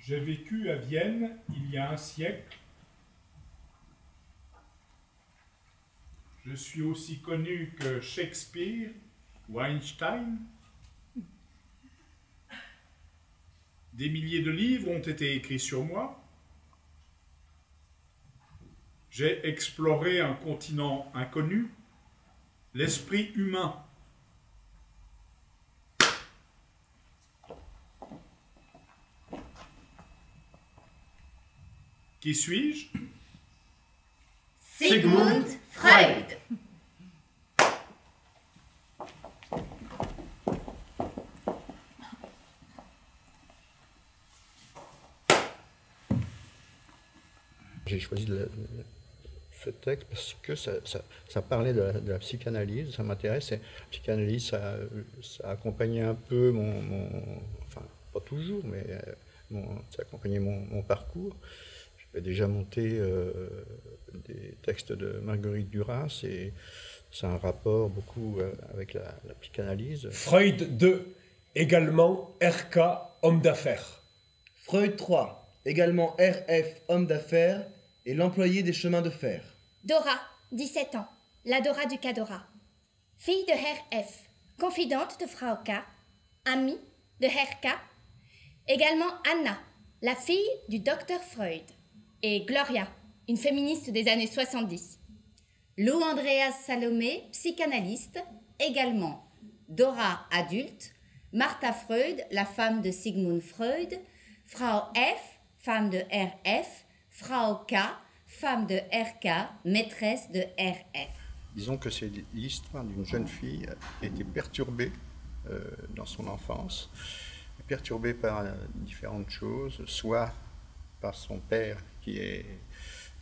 J'ai vécu à Vienne il y a un siècle. Je suis aussi connu que Shakespeare ou Einstein. Des milliers de livres ont été écrits sur moi. J'ai exploré un continent inconnu, l'esprit humain. Qui suis-je? Sigmund Freud. J'ai choisi ce texte parce que ça parlait de la psychanalyse, ça m'intéresse. La psychanalyse, ça accompagnait un peu enfin, pas toujours, mais ça accompagnait mon parcours. J'avais déjà monté des textes de Marguerite Duras et ça a un rapport beaucoup avec la psychanalyse. Freud 2, également RK, homme d'affaires. Freud 3, également RF, homme d'affaires, et l'employé des chemins de fer. Dora, 17 ans, la Dora du Cadora. Fille de Herr F, confidente de Frau K, amie de Herr K. Également Anna, la fille du docteur Freud. Et Gloria, une féministe des années 70. Lou Andreas Salomé, psychanalyste. Également Dora, adulte. Martha Freud, la femme de Sigmund Freud. Frau F, femme de RF. Frau K, femme de RK, maîtresse de RF. Disons que c'est l'histoire d'une jeune fille qui a été perturbée dans son enfance, perturbée par différentes choses, soit par son père qui est,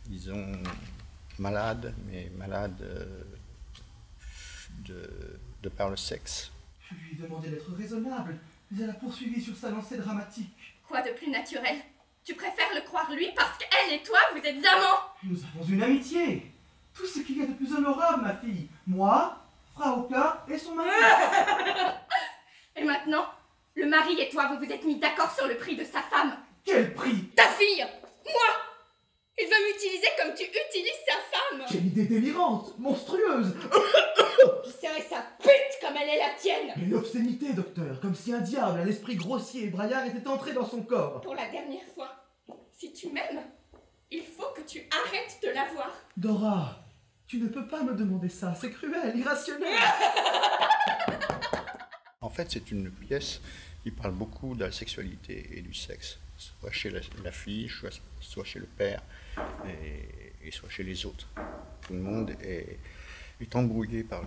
disons, malade, mais malade de par le sexe. Je lui ai demandé d'être raisonnable, mais elle a poursuivi sur sa lancée dramatique. Quoi de plus naturel? Tu préfères le croire lui parce qu'elle et toi, vous êtes amants. Nous avons une amitié. Tout ce qu'il y a de plus honorable, ma fille. Moi, Frau K et son mari. Et maintenant, le mari et toi, vous vous êtes mis d'accord sur le prix de sa femme. Quel prix? Ta fille! Moi! Il veut m'utiliser comme tu utilises sa femme. Quelle idée délirante, monstrueuse. Je serai sa pute comme elle est la tienne. Mais l'obscénité, docteur, comme si un diable, un esprit grossier et braillard était entré dans son corps. Pour la dernière fois, si tu m'aimes, il faut que tu arrêtes de la voir. Dora, tu ne peux pas me demander ça, c'est cruel, irrationnel. En fait, c'est une pièce qui parle beaucoup de la sexualité et du sexe, soit chez la fille, soit chez le père, et soit chez les autres. Tout le monde est embrouillé par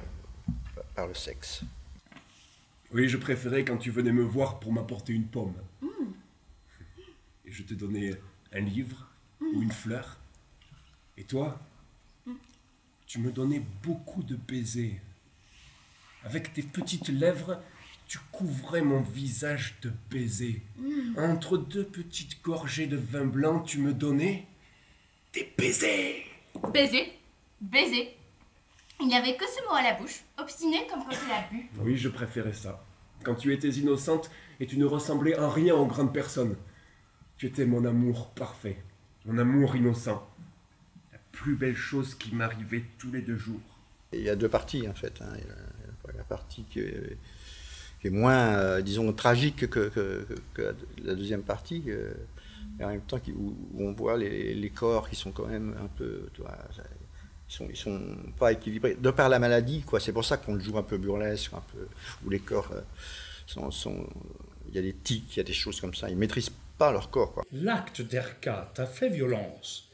le sexe. Oui, je préférais quand tu venais me voir pour m'apporter une pomme. Et je te donnais un livre ou une fleur. Et toi, tu me donnais beaucoup de baisers. Avec tes petites lèvres, tu couvrais mon visage de baisers. Entre deux petites gorgées de vin blanc, tu me donnais des baisers. Baiser, baiser. Il n'y avait que ce mot à la bouche, obstiné comme quand tu l'as bu. Oui, je préférais ça. Quand tu étais innocente et tu ne ressemblais en rien aux grandes personnes. Tu étais mon amour parfait, mon amour innocent. La plus belle chose qui m'arrivait tous les 2 jours. Et il y a 2 parties, en fait. Hein. Il y a la partie qui est moins, disons, tragique que la deuxième partie. Et en même temps, où on voit les corps qui sont quand même un peu... Tu vois, ils sont pas équilibrés. De par la maladie, quoi. C'est pour ça qu'on le joue un peu burlesque, un peu, où les corps il y a des tics, il y a des choses comme ça. Ils ne maîtrisent pas leur corps, quoi. L'acte d'RK t'a fait violence.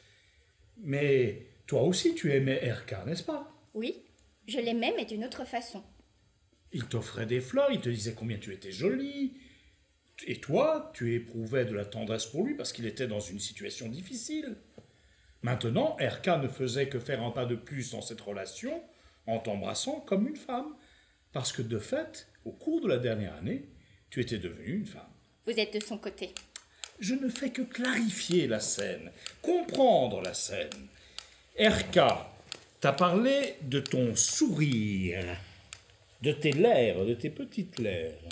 Mais toi aussi, tu aimais RK, n'est-ce pas? Oui, je l'aimais, mais d'une autre façon. Il t'offrait des fleurs, il te disait combien tu étais jolie. Et toi, tu éprouvais de la tendresse pour lui parce qu'il était dans une situation difficile. Maintenant, RK ne faisait que faire un pas de plus dans cette relation en t'embrassant comme une femme. Parce que de fait, au cours de la dernière année, tu étais devenue une femme. Vous êtes de son côté. Je ne fais que clarifier la scène, comprendre la scène. RK t'a parlé de ton sourire, de tes lèvres, de tes petites lèvres.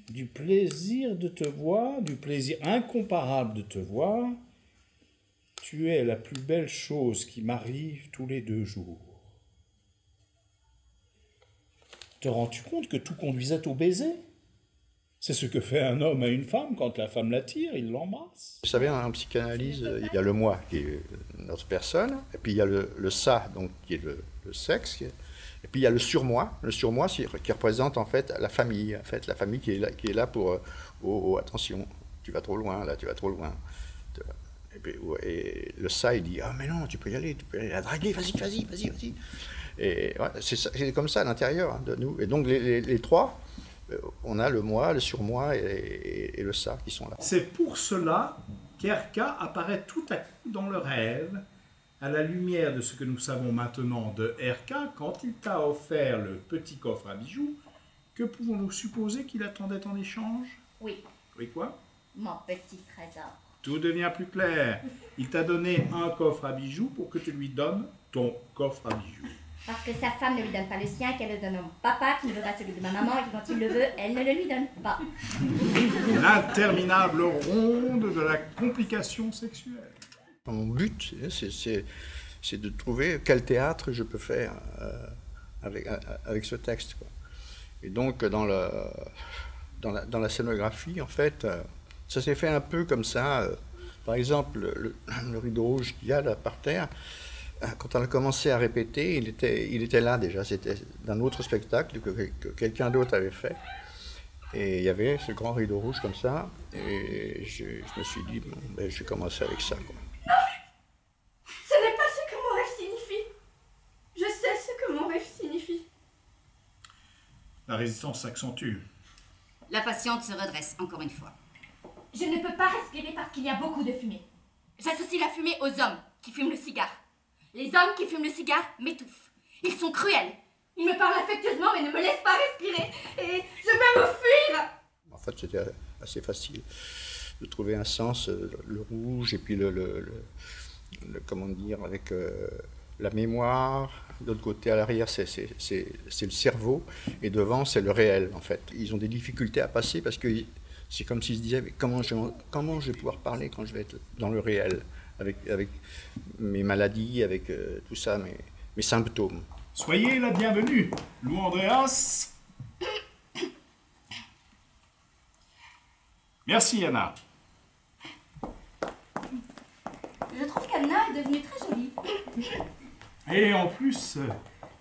du plaisir de te voir, du plaisir incomparable de te voir. Tu es la plus belle chose qui m'arrive tous les 2 jours. Te rends-tu compte que tout conduisait au baiser? C'est ce que fait un homme à une femme quand la femme l'attire, il l'embrasse. Vous savez, en psychanalyse, il y a le moi qui est notre personne, et puis il y a le ça, donc qui est le sexe, et puis il y a le surmoi. Le surmoi qui représente en fait la famille qui est là pour oh, attention, tu vas trop loin, là, tu vas trop loin. Et le ça, il dit ah mais non, tu peux y aller, la draguer, vas-y. Et ouais, c'est comme ça à l'intérieur de nous. Et donc les trois. On a le moi, le surmoi et le ça qui sont là. C'est pour cela qu'Erka apparaît tout à coup dans le rêve, à la lumière de ce que nous savons maintenant de Erka, quand il t'a offert le petit coffre à bijoux. Que pouvons-nous supposer qu'il attendait en échange? Oui, Oui quoi? mon petit trésor. Tout devient plus clair. Il t'a donné un coffre à bijoux pour que tu lui donnes ton coffre à bijoux. Parce que sa femme ne lui donne pas le sien, qu'elle le donne à mon papa, qui ne veut pas celui de ma maman, et que quand il le veut, elle ne le lui donne pas. L'interminable ronde de la complication sexuelle. Mon but, c'est de trouver quel théâtre je peux faire avec ce texte, quoi. Et donc, dans la scénographie, en fait, ça s'est fait un peu comme ça. Par exemple, le rideau rouge qu'il y a là par terre, quand on a commencé à répéter, il était là déjà. C'était d'un autre spectacle que quelqu'un d'autre avait fait. Et il y avait ce grand rideau rouge comme ça. Et je me suis dit, bon, ben, je vais commencer avec ça, quoi. Ce n'est pas ce que mon rêve signifie. Je sais ce que mon rêve signifie. La résistance s'accentue. La patiente se redresse encore une fois. Je ne peux pas respirer parce qu'il y a beaucoup de fumée. J'associe la fumée aux hommes qui fument le cigare. Les hommes qui fument le cigare m'étouffent. Ils sont cruels. Ils me parlent affectueusement mais ne me laissent pas respirer. Et je veux me fuir. En fait, c'était assez facile de trouver un sens, le rouge, et puis comment dire, avec la mémoire. De l'autre côté, à l'arrière, c'est le cerveau, et devant, c'est le réel, en fait. Ils ont des difficultés à passer parce que c'est comme s'ils se disaient, mais comment je vais pouvoir parler quand je vais être dans le réel, avec mes maladies, avec tout ça, mes symptômes. Soyez la bienvenue, Lou Andreas. Merci, Anna. Je trouve qu'Anna est devenue très jolie. Et en plus,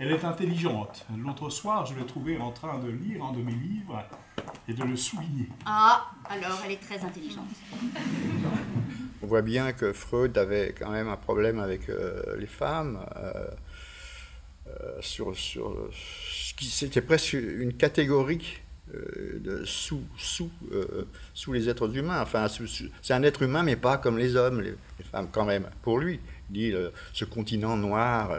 elle est intelligente. L'autre soir, je l'ai trouvée en train de lire un de mes livres et de le souligner. Ah, alors elle est très intelligente. On voit bien que Freud avait quand même un problème avec les femmes, c'était presque une catégorie sous les êtres humains. Enfin, c'est un être humain, mais pas comme les hommes, les femmes quand même. Pour lui, il dit ce continent noir,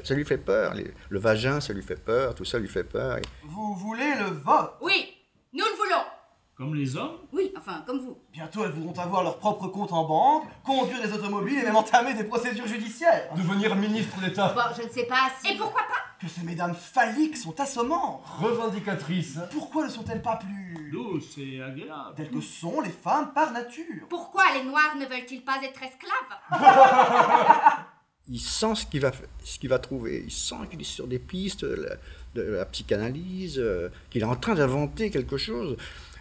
ça lui fait peur. Le vagin, ça lui fait peur, tout ça lui fait peur. Vous voulez le vote? Oui, nous le voulons. Comme les hommes? Oui, enfin, comme vous. Bientôt, elles voudront avoir leur propre compte en banque, conduire des automobiles et même entamer des procédures judiciaires. Devenir ministre d'État. Bon, je ne sais pas si... Et pourquoi pas? Que ces mesdames phalliques sont assommantes. Revendicatrice. Pourquoi ne sont-elles pas plus... Douce et agréable. telles que sont les femmes par nature? Pourquoi les Noirs ne veulent-ils pas être esclaves? Il sent ce qu'il va trouver, il sent qu'il est sur des pistes de la psychanalyse, qu'il est en train d'inventer quelque chose.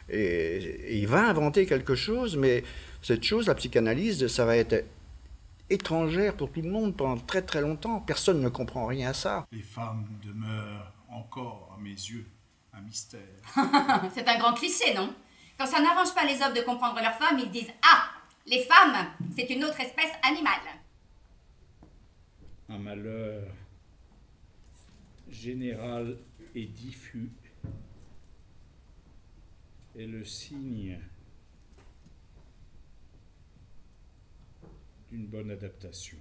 Et il va inventer quelque chose, mais cette chose, la psychanalyse, ça va être étrangère pour tout le monde pendant très très longtemps. Personne ne comprend rien à ça. Les femmes demeurent encore, à mes yeux, un mystère. C'est un grand cliché, non? Quand ça n'arrange pas les hommes de comprendre leurs femmes, ils disent « Ah, les femmes, c'est une autre espèce animale ». Un malheur général et diffus est le signe d'une bonne adaptation.